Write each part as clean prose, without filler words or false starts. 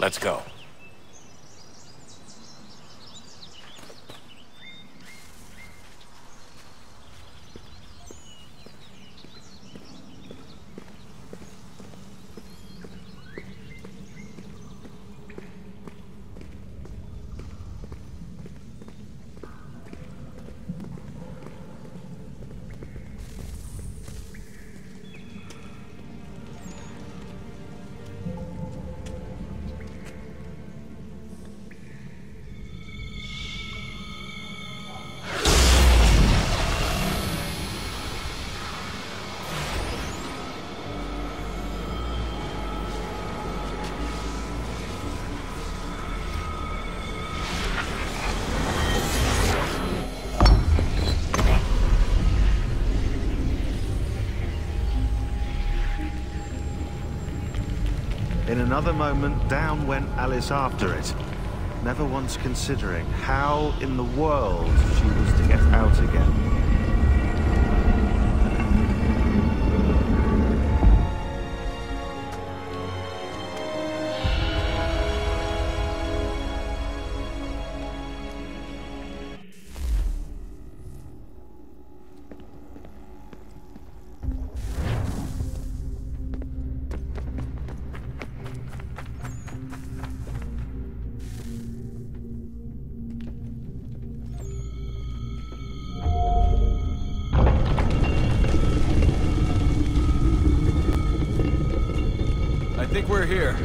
Let's go. In another moment, down went Alice after it, never once considering how in the world she was to get out again. I think we're here.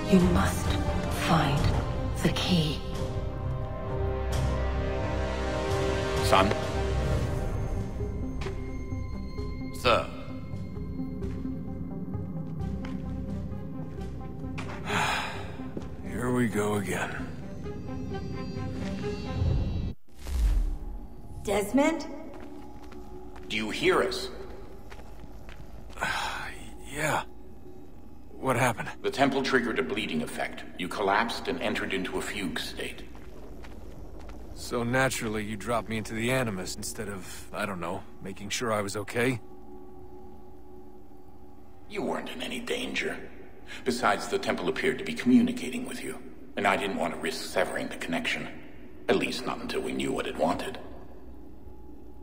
You must find the key. Son? Sir? Here we go again. Desmond? Do you hear us? Yeah. What happened? The temple triggered a bleeding effect. You collapsed and entered into a fugue state. So naturally, you dropped me into the Animus instead of, I don't know, making sure I was okay? You weren't in any danger. Besides, the temple appeared to be communicating with you, and I didn't want to risk severing the connection. At least not until we knew what it wanted.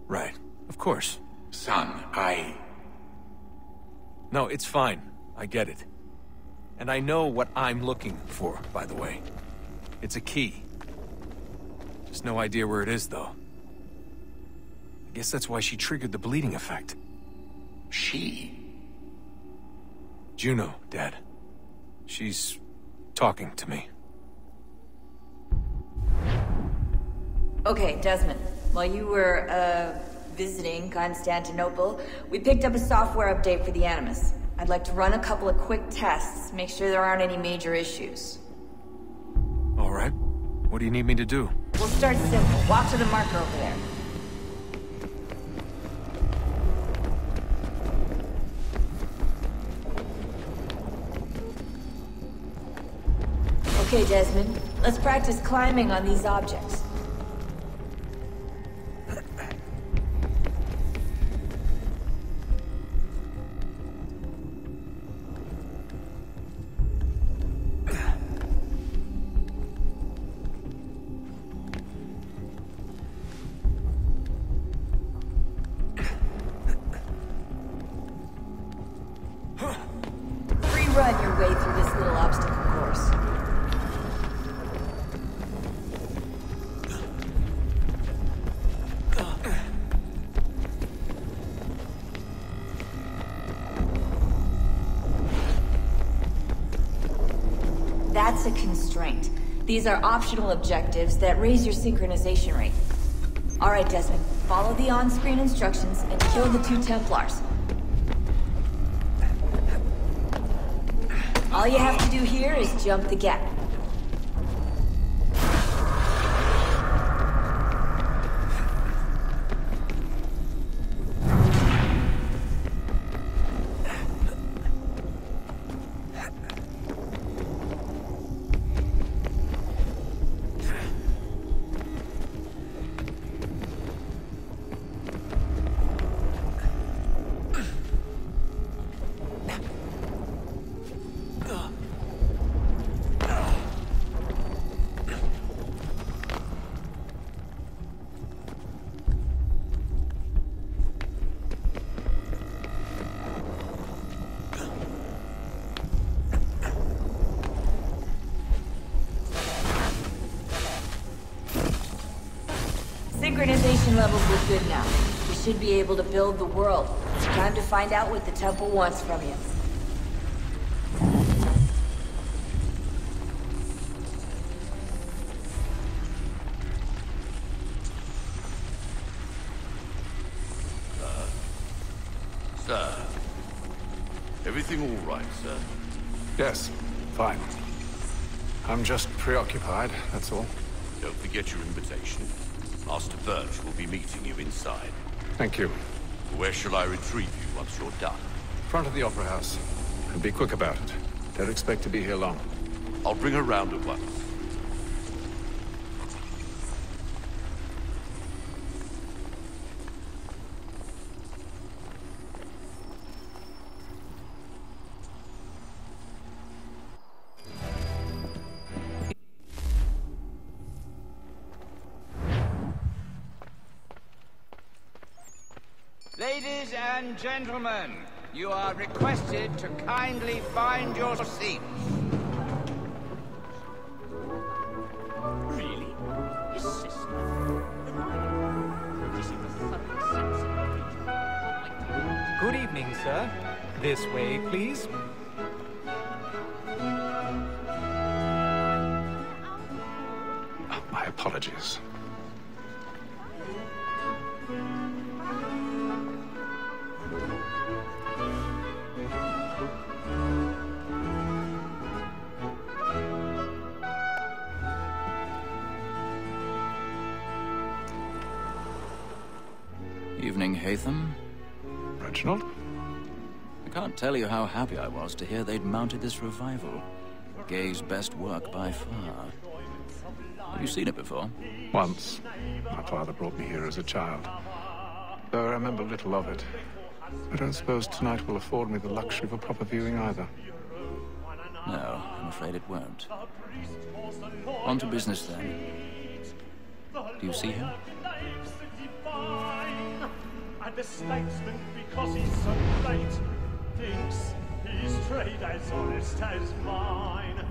Right. Of course. Son, No, it's fine. I get it. And I know what I'm looking for, by the way. It's a key. Just no idea where it is, though. I guess that's why she triggered the bleeding effect. She? Juno, Dad. She's talking to me. Okay, Desmond. While you were, visiting Constantinople, we picked up a software update for the Animus. I'd like to run a couple of quick tests, make sure there aren't any major issues. All right. What do you need me to do? We'll start simple. Walk to the marker over there. Okay, Desmond. Let's practice climbing on these objects. Run your way through this little obstacle course. That's a constraint. These are optional objectives that raise your synchronization rate. Alright, Desmond. Follow the on-screen instructions and kill the 2 Templars. All you have to do here is jump the gap. Synchronization levels look good now. You should be able to build the world. Time to find out what the temple wants from you. Sir. Everything all right, sir? Yes, fine. I'm just preoccupied, that's all. Don't forget your invitation. Master Birch will be meeting you inside. Thank you. Where shall I retrieve you once you're done? Front of the Opera House. And be quick about it. Don't expect to be here long. I'll bring her round at once. Ladies and gentlemen, you are requested to kindly find your seats. Really? His sister? This is the sudden sense of Good evening, sir. This way, please. My apologies. Evening, Haytham. Reginald? I can't tell you how happy I was to hear they'd mounted this revival. Gay's best work by far. Have you seen it before? Once. My father brought me here as a child. Though I remember little of it. I don't suppose tonight will afford me the luxury of a proper viewing either. No, I'm afraid it won't. On to business, then. Do you see him? And the statesman, because he's so great, thinks his trade as honest as mine.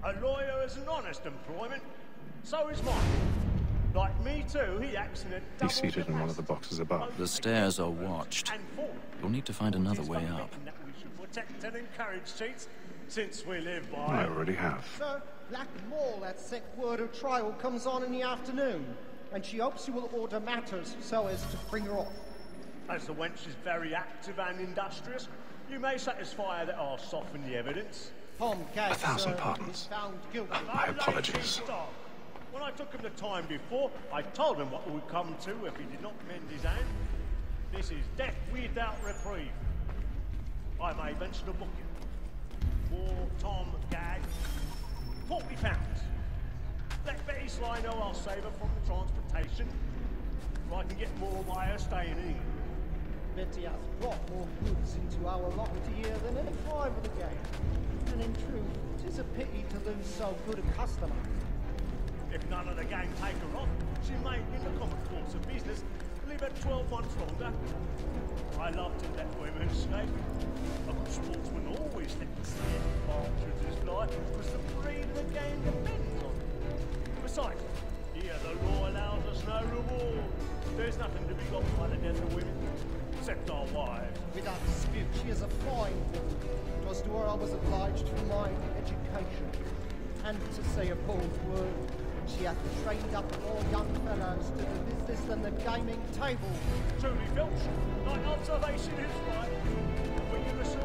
A lawyer is an honest employment, so is mine. Like me too, he acts in a double He's seated in one of the boxes above. The stairs are watched. You'll need to find another way up. We should protect and encourage cheats, since we live by... I already have. Sir, Black Mall, that sick word of trial comes on in the afternoon, and she hopes you will order matters so as to bring her off. As the wench is very active and industrious, you may satisfy that I'll soften the evidence. Tom Gates, 1,000 pardons. is found guilty. My apologies. When I took him the time before, I told him what would come to if he did not mend his hand. This is death without reprieve. I may venture to book you. War, Tom, Gag, £40. Let Betty Sly know I'll save her from the transportation, so I can get more by her staying in. Betty has brought more goods into our locked year than any time of the game. And in truth, 'tis a pity to lose so good a customer. If none of the gang take her on, she may, in the common course of business, leave her 12 months longer. I love to let women escape. A good sportsman always let the scared partridges fly, because the breed of the game depends on it. Besides, here the law allows us no reward. There's nothing to be got by the death of women, except our wives. Without dispute, she is a fine woman. It was to her I was obliged for my education. And to say a bold word, she hath trained up more young fellows to the business than the gaming table. Truly, Filch, thy observation is right. When you listen